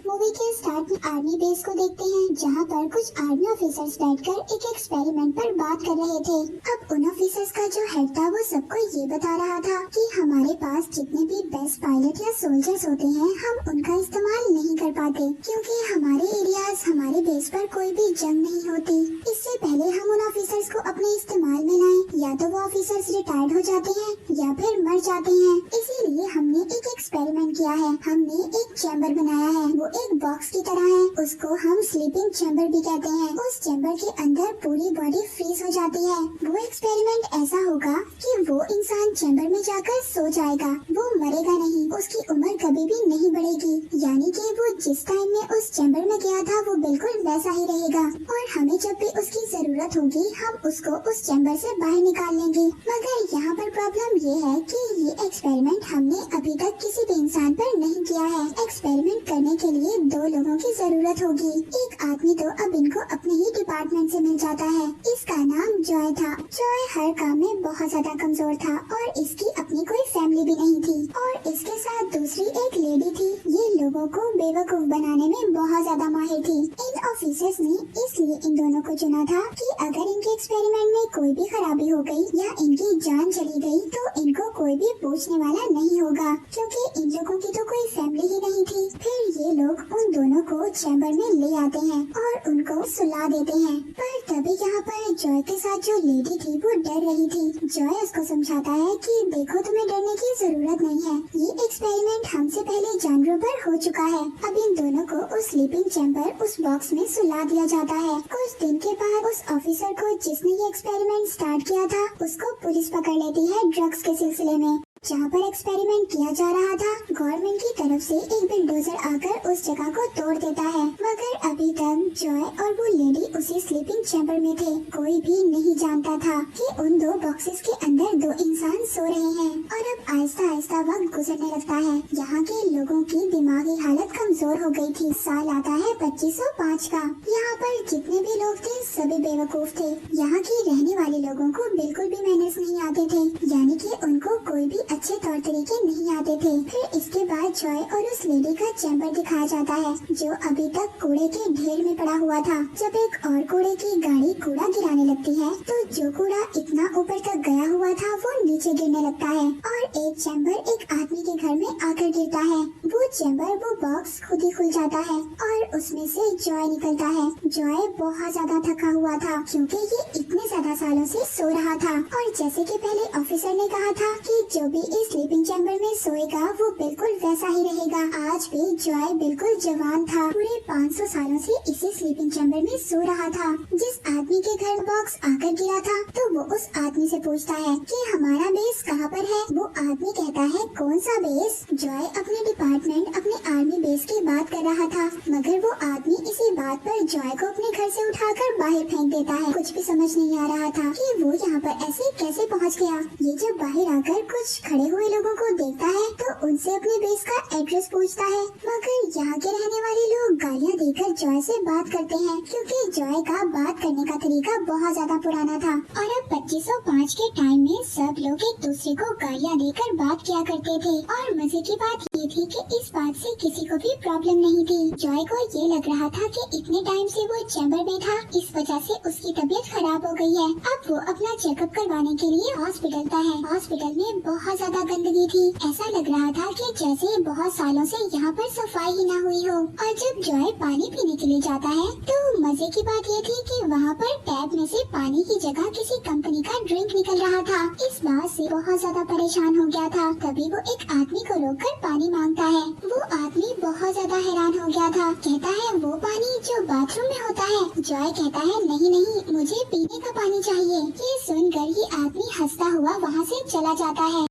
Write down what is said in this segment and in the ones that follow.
Movie के start में army base को देखते हैं, जहां पर कुछ आर्मी ऑफिसर्स बैठकर एक एक्सपेरिमेंट पर बात कर रहे थे। अब उन ऑफिसर्स का जो हेड था वो सबको ये बता रहा था कि हमारे पास जितने भी बेस्ट पायलट या सोल्जर्स होते हैं, हम उनका इस्तेमाल नहीं कर पाते क्योंकि हमारे एरियाज, हमारे बेस पर कोई भी जंग नहीं होती। इससे पहले हम उन ऑफिसर्स को अपने इस्तेमाल में लाएं, या तो वो ऑफिसर्स रिटायर्ड हो जाते हैं या फिर मर जाते हैं। इसीलिए हमने एक एक्सपेरिमेंट किया है। हमने एक चैम्बर बनाया है, वो एक बॉक्स की तरह है। उसको हम स्लीपिंग चैम्बर भी कहते हैं। उस चैम्बर के अंदर पूरी बॉडी फ्रीज हो जाती है। वो एक्सपेरिमेंट ऐसा होगा कि वो इंसान चैम्बर में जाकर सो जाएगा, वो मरेगा नहीं, उसकी उम्र कभी भी नहीं बढ़ेगी। यानी कि वो जिस टाइम में उस चैम्बर में गया था वो बिल्कुल वैसा ही रहेगा, और हमें जब भी उसकी जरूरत होगी हम उसको उस चैम्बर से बाहर निकाल लेंगे। मगर यहाँ पर प्रॉब्लम ये है कि ये एक्सपेरिमेंट हमने अभी तक किसी भी इंसान पर नहीं किया है। एक्सपेरिमेंट करने के लिए 2 लोगों की जरूरत होगी। एक आदमी तो अब इनको अपने ही डिपार्टमेंट से मिल जाता है। इसका नाम जॉय था। जॉय हर काम में बहुत ज्यादा कमजोर था और इसकी अपनी कोई फैमिली भी नहीं थी। और इसके साथ दूसरी एक लेडी थी। ये लोगों को बेवकूफ बनाने में बहुत ज्यादा माहिर थी। इन ऑफिसर्स ने इसलिए इन दोनों को चुना था कि अगर इनके एक्सपेरिमेंट में कोई भी खराबी हो गई या इनकी जान चली गई तो इनको कोई भी पूछने वाला नहीं होगा, क्योंकि इन लोगों की तो कोई फैमिली ही नहीं थी। फिर ये लोग उन दोनों को चैम्बर में ले आते हैं और उनको सुला देते हैं। पर तभी यहाँ पर जॉय के साथ जो लेडी थी वो डर रही थी। जॉय उसको समझाता है कि देखो, तुम्हें डरने की जरूरत नहीं है, ये एक्सपेरिमेंट हमसे पहले जानवरों पर हो चुका है। अब इन दोनों को उस स्लीपिंग चैम्बर, उस बॉक्स में सुला दिया जाता है। कुछ दिन के बाद उस ऑफिसर को जिसने ये एक्सपेरिमेंट स्टार्ट किया था उसको पुलिस पकड़ लेती है ड्रग्स के सिलसिले में। जहाँ पर एक्सपेरिमेंट किया जा रहा था, गवर्नमेंट की तरफ से एक बिल्डोजर आकर उस जगह को तोड़ देता है। मगर अभी तक जॉय और वो लेडी उसी स्लीपिंग चैम्बर में थे। कोई भी नहीं जानता था कि उन 2 बॉक्सेस के अंदर 2 इंसान सो रहे हैं। और अब आहिस्ता आहिस्ता वक्त गुजरने लगता है। यहाँ के लोगों की दिमागी हालत कमजोर हो गई थी। साल आता है 2505 का। यहाँ पर जितने भी लोग थे सभी बेवकूफ थे। यहाँ के रहने वाले लोगों को बिल्कुल भी मैनर्स नहीं आते थे, यानी कि उनको कोई भी अच्छे तौर तरीके नहीं आते थे। फिर इसके बाद जॉय और उस लेडी का चैम्बर दिखाया जाता है, जो अभी तक कूड़े के ढेर में पड़ा हुआ था। जब एक और कूड़े की गाड़ी कूड़ा गिराने लगती है तो जो कूड़ा इतना ऊपर तक गया हुआ था वो नीचे गिरने लगता है और एक चैम्बर एक आदमी के घर में आकर गिरता है। वो चैम्बर, वो बॉक्स खुद ही खुल जाता है और उसमें से जॉय निकलता है। जॉय बहुत ज्यादा थका हुआ था क्योंकि ये इतने ज्यादा सालों से सो रहा था। और जैसे कि पहले ऑफिसर ने कहा था कि जो भी इस स्लीपिंग चैम्बर में सोएगा वो बिल्कुल वैसा ही रहेगा। आज भी जॉय बिल्कुल जवान था। पूरे 500 सालों से इसी स्लीपिंग चैम्बर में सो रहा था। जिस आदमी के घर बॉक्स आकर गिरा था तो वो उस आदमी से पूछता है कि हमारा बेस कहाँ पर है। वो आदमी कहता है, कौन सा बेस? जॉय अपने डिपार्टमेंट, अपने आर्मी बेस की बात कर रहा था, मगर वो आदमी इसी बात पर जॉय को अपने घर से उठाकर बाहर फेंक देता है। कुछ भी समझ नहीं आ रहा था कि वो यहाँ पर ऐसे कैसे पहुँच गया। ये जब बाहर आकर कुछ खड़े हुए लोगों को देखता है तो उनसे अपने बेस का एड्रेस पूछता है, मगर यहाँ के रहने वाले लोग गालियाँ देकर जॉय से बात करते हैं क्योंकि जॉय का बात करने का तरीका बहुत ज्यादा पुराना था। और अब 2505 के टाइम में सब लोग एक दूसरे को गालियाँ देकर बात किया करते थे। और मजे की बात ये थी कि इस बात से किसी को भी प्रॉब्लम नहीं थी। जॉय को ये लग रहा था कि इतने टाइम से वो चैम्बर में था, इस वजह से उसकी तबीयत खराब हो गई है। अब वो अपना चेकअप करवाने के लिए हॉस्पिटल था है। हॉस्पिटल में बहुत ज्यादा गंदगी थी। ऐसा लग रहा था कि जैसे बहुत सालों से यहाँ पर सफाई ही न हुई हो। और जब जॉय पानी पीने के लिए जाता है तो मजे की बात ये थी कि वहाँ पर टैप में से पानी की जगह किसी कंपनी का ड्रिंक निकल रहा था। इस बात से बहुत ज्यादा परेशान हो गया था। तभी वो एक आदमी को रोककर पानी मांगता है। वो आदमी बहुत ज्यादा हैरान हो गया था। कहता है, वो पानी जो बाथरूम में होता है। जॉय कहता है, नहीं नहीं, मुझे पीने का पानी चाहिए। ये सुनकर ये आदमी हंसता हुआ वहाँ से चला जाता है।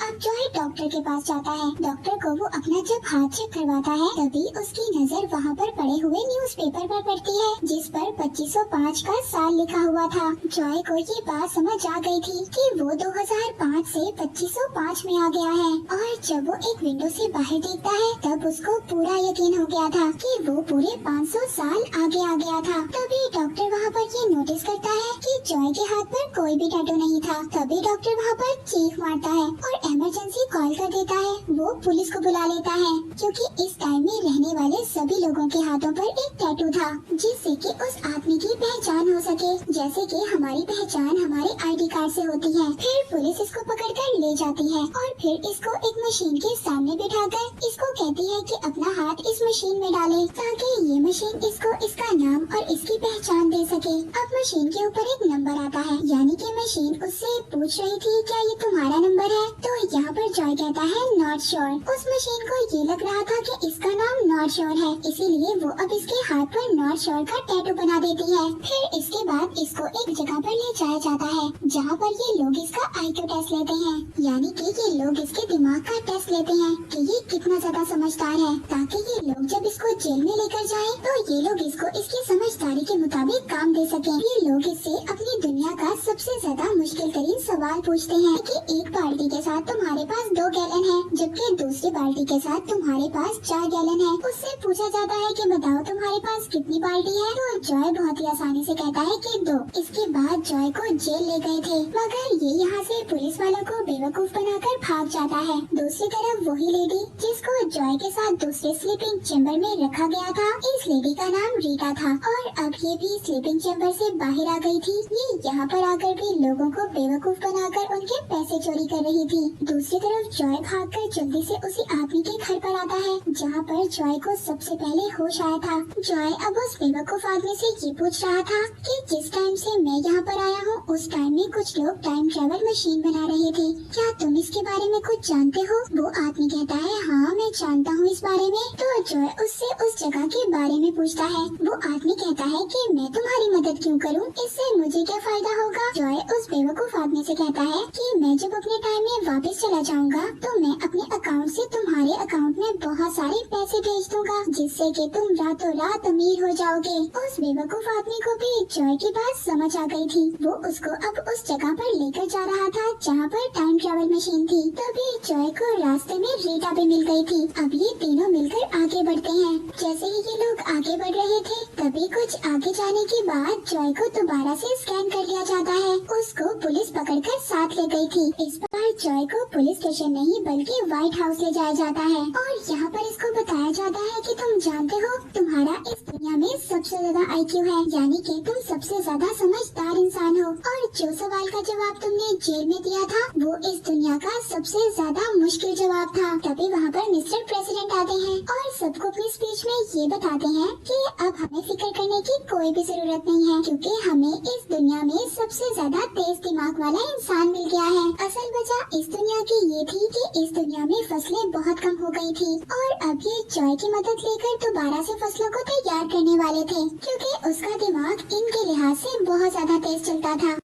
अब जॉय डॉक्टर के पास जाता है। डॉक्टर को वो अपना जब हाथ चेक करवाता है तभी उसकी नजर वहाँ पर पड़े हुए न्यूज़पेपर पर पड़ती है जिस पर 2505 का साल लिखा हुआ था। जॉय को ये बात समझ आ गई थी कि वो 2005 से 2505 में आ गया है। और जब वो एक विंडो से बाहर देखता है तब उसको पूरा यकीन हो गया था कि वो पूरे 500 साल आगे आ गया था। तभी डॉक्टर वहाँ पर ये नोटिस करता है कि जॉय के हाथ पर कोई भी टैटू नहीं था। तभी डॉक्टर वहाँ पर चीख मारता है और इमरजेंसी कॉल कर देता है। वो पुलिस को बुला लेता है क्योंकि इस टाइम में रहने वाले सभी लोगों के हाथों पर एक टैटू था जिससे कि उस आदमी की पहचान हो सके, जैसे कि हमारी पहचान हमारे आईडी कार्ड से होती है। फिर पुलिस इसको पकड़कर ले जाती है और फिर इसको एक मशीन के सामने बिठाकर इसको कहती है कि अपना हाथ इस मशीन में डाले ताकि ये मशीन इसको इसका नाम और इसकी पहचान दे सके। अब मशीन के ऊपर एक नंबर आता है, यानी कि मशीन उससे पूछ रही थी क्या ये तुम्हारा नंबर है, तो यहाँ पर जॉय कहता है नॉट श्योर। उस मशीन को ये लग रहा था कि इसका नाम नॉट श्योर है, इसीलिए वो अब इसके हाथ पर नॉट श्योर का टैटू बना देती है। फिर इसके बाद इसको एक जगह पर ले जाया जाता है जहाँ पर ये लोग इसका IQ टेस्ट लेते हैं, यानी कि ये लोग इसके दिमाग का टेस्ट लेते हैं कि ये कितना ज्यादा समझदार है, ताकि ये लोग जब इसको जेल में लेकर जाएं तो ये लोग इसको इसकी समझदारी के मुताबिक काम दे सकें। ये लोग इससे अपनी दुनिया का सबसे ज्यादा मुश्किल तरीन सवाल पूछते हैं कि एक बाल्टी के साथ तुम्हारे पास 2 गैलन है, जबकि दूसरी बाल्टी के साथ तुम्हारे पास 4 गैलन है। उससे पूछा जाता है कि बताओ तुम्हारे पास कितनी बाल्टी है, तो जॉय बहुत ही आसानी से कहता है कि 2। इसके बाद जॉय को जेल ले गए थे, मगर ये यहाँ से पुलिस वालों को बेवकूफ बनाकर भाग जाता है। दूसरी तरफ वही लेडी जिसको जॉय के साथ दूसरे स्लीपिंग चैम्बर में रखा गया था, इस लेडी का नाम रीटा था और अब ये भी स्लीपिंग चैम्बर से बाहर आ गई थी। ये यहाँ पर आकर भी लोगों को बेवकूफ बनाकर उनके पैसे चोरी कर रही थी। दूसरी तरफ जॉय भागकर जल्दी से उसी आदमी के घर पर आता है जहाँ पर जॉय को सबसे पहले होश आया था। जॉय अब उस बेवकूफ आदमी से ये पूछ रहा था कि जिस टाइम से मैं यहाँ पर आया हूँ उस टाइम में कुछ लोग टाइम ट्रेवल मशीन बना रहे थे, क्या तुम इसके बारे में कुछ जानते हो? वो आदमी कहता है हाँ मैं जानता हूँ इस बारे में। तो जॉय उससे उस जगह के बारे में पूछता है। वो आदमी कहता है कि मैं तुम्हारी मदद क्यों करूँ, इससे मुझे क्या फायदा होगा? जॉय उस बेवकूफ आदमी से कहता है कि मैं जब अपने टाइम में वापस चला जाऊंगा तो मैं अपने अकाउंट से तुम्हारे अकाउंट में बहुत सारे पैसे भेज दूंगा जिससे कि तुम रातों रात अमीर हो जाओगे। उस बेवकूफ आदमी को भी जॉय की बात समझ आ गई थी। वो उसको अब उस जगह पर लेकर जा रहा था जहाँ पर टाइम ट्रेवल मशीन थी। तभी जॉय को रास्ते में रीटा भी मिल गई थी। अब ये तीनों मिलकर आगे बढ़ते हैं। जैसे ही ये लोग आगे बढ़ रहे थे तभी कुछ आगे जाने के बाद जॉय को दोबारा से स्कैन कर लिया जाता है। उसको पुलिस पकड़कर साथ ले गई थी। इस बार जॉय को पुलिस स्टेशन नहीं बल्कि व्हाइट हाउस ले जाया जाता है और यहाँ पर इसको बताया जाता है कि तुम जानते हो तुम्हारा इस दुनिया में सबसे ज्यादा IQ है, यानी कि तुम सबसे ज्यादा समझदार इंसान हो और जो सवाल का जवाब तुमने जेल में दिया था वो इस दुनिया का सबसे ज्यादा मुश्किल जवाब था। तभी वहाँ पर मिस्टर प्रेसिडेंट आते हैं और सबको अपनी स्पीच में ये बताते हैं कि अब हमें फिक्र करने की कोई भी जरूरत नहीं है क्योंकि हमें इस दुनिया में सबसे ज्यादा तेज दिमाग वाला इंसान मिल गया है। असल वजह इस दुनिया की ये थी कि इस दुनिया में फसलें बहुत कम हो गई थी और अब ये जॉय की मदद लेकर दोबारा से फसलों को तैयार करने वाले थे क्योंकि उसका दिमाग इनके लिहाज से बहुत ज्यादा तेज चलता था।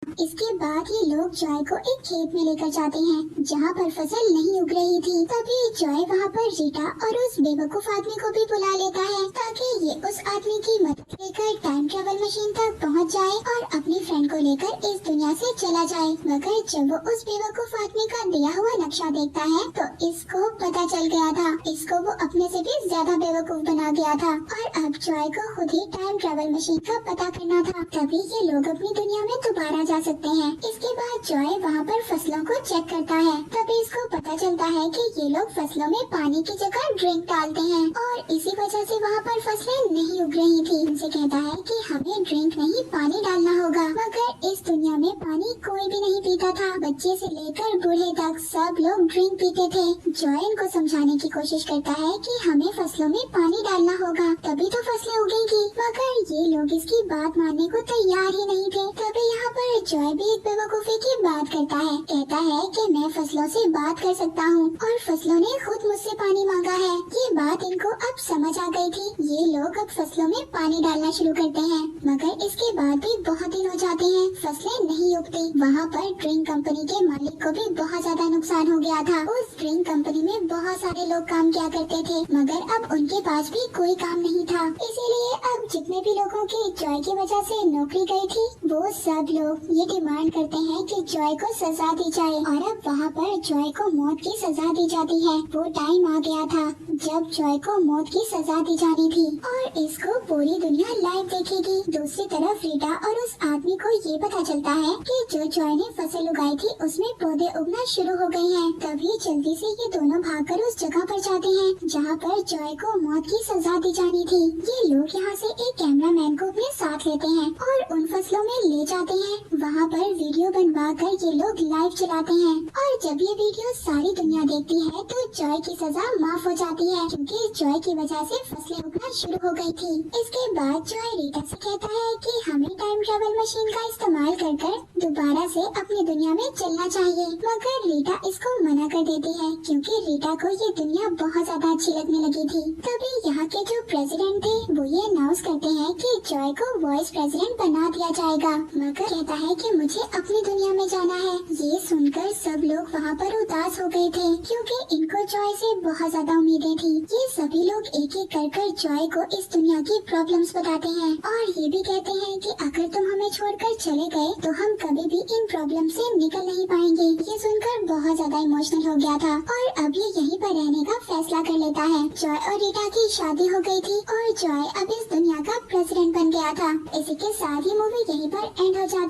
इसके बाद ये लोग जॉय को एक खेत में लेकर जाते हैं जहाँ पर फसल नहीं उग रही थी। तभी जॉय वहाँ पर रीटा और उस बेवकूफ आदमी को भी बुला लेता है ताकि ये उस आदमी की मदद लेकर टाइम ट्रेवल मशीन तक पहुँच जाए और अपनी फ्रेंड को लेकर इस दुनिया से चला जाए। मगर जब वो उस बेवकूफ आदमी का दिया हुआ नक्शा देखता है तो इसको पता चल गया था, इसको वो अपने से भी ज्यादा बेवकूफ बना गया था और अब जॉय को खुद ही टाइम ट्रेवल मशीन का पता करना था। तभी ये लोग अपनी दुनिया में दोबारा जा सकते हैं। इसके बाद जॉय वहाँ पर फसलों को चेक करता है। तभी इसको पता चलता है कि ये लोग फसलों में पानी की जगह ड्रिंक डालते हैं और इसी वजह से वहाँ पर फसलें नहीं उग रही थी। उनसे कहता है कि हमें ड्रिंक नहीं पानी डालना होगा, मगर इस दुनिया में पानी कोई भी नहीं पीता था। बच्चे से लेकर बूढ़े तक सब लोग ड्रिंक पीते थे। जॉय इनको समझाने की कोशिश करता है कि हमें फसलों में पानी डालना होगा तभी तो फसलें उगेंगी, मगर ये लोग इसकी बात मानने को तैयार ही नहीं थे। तभी यहाँ पर जॉय भी एक बेवकूफी की बात करता है। कहता है कि मैं फसलों से बात कर सकता हूँ और फसलों ने खुद मुझसे पानी मांगा है। ये बात इनको अब समझ आ गई थी। ये लोग अब फसलों में पानी डालना शुरू करते हैं, मगर इसके बाद भी बहुत दिन हो जाते हैं, फसलें नहीं उगती। वहाँ पर ड्रिंक कंपनी के मालिक को भी बहुत ज्यादा नुकसान हो गया था। उस ड्रिंक कंपनी में बहुत सारे लोग काम किया करते थे, मगर अब उनके पास भी कोई काम नहीं था। इसीलिए अब जितने भी लोगों की जॉय की वजह से नौकरी गई थी वो सब लोग ये डिमांड करते हैं कि जॉय को सजा दी जाए और अब वहाँ पर जॉय को मौत की सजा दी जाती है। वो टाइम आ गया था जब जॉय को मौत की सजा दी जानी थी और इसको पूरी दुनिया लाइव देखेगी। दूसरी तरफ रीटा और उस आदमी को ये पता चलता है कि जो जॉय ने फसल उगाई थी उसमें पौधे उगना शुरू हो गए हैं। तभी जल्दी से ये दोनों भागकर उस जगह पर जाते हैं जहाँ पर जॉय को मौत की सजा दी जानी थी। ये लोग यहाँ से एक कैमरामैन को अपने साथ लेते हैं और उन फसलों में ले जाते हैं। वहाँ पर वीडियो बनवा कर ये लोग लाइव चलाते हैं और जब ये वीडियो सारी दुनिया देखती है तो जॉय की सजा माफ हो जाती है क्योंकि जॉय की वजह से फसलें उगना शुरू हो गई थी। इसके बाद जॉय रीटा से कहता है कि हमें टाइम ट्रेवल मशीन का इस्तेमाल कर दोबारा से अपनी दुनिया में चलना चाहिए, मगर रीटा इसको मना कर देती है क्योंकि रीटा को ये दुनिया बहुत ज्यादा अच्छी लगने लगी थी। तभी यहाँ के जो प्रेसिडेंट थे वो ये अनाउंस करते हैं कि जॉय को वाइस प्रेसिडेंट बना दिया जाएगा, मगर कहता है कि मुझे अपनी दुनिया में जाना है। ये सुनकर सब लोग वहाँ पर उदास हो गए थे क्योंकि इनको जॉय से बहुत ज्यादा उम्मीदें थी। ये सभी लोग एक एक कर जॉय को इस दुनिया की प्रॉब्लम्स बताते हैं और ये भी कहते हैं कि अगर तुम हमें छोड़कर चले गए तो हम कभी भी इन प्रॉब्लम से निकल नहीं पाएंगे। ये सुनकर बहुत ज्यादा इमोशनल हो गया था और अब ये यहीं पर रहने का फैसला कर लेता है। जॉय और रीटा की शादी हो गई थी और जॉय अब इस दुनिया का प्रेसिडेंट बन गया था। इसी के साथ ही मूवी यहीं पर एंड हो जाती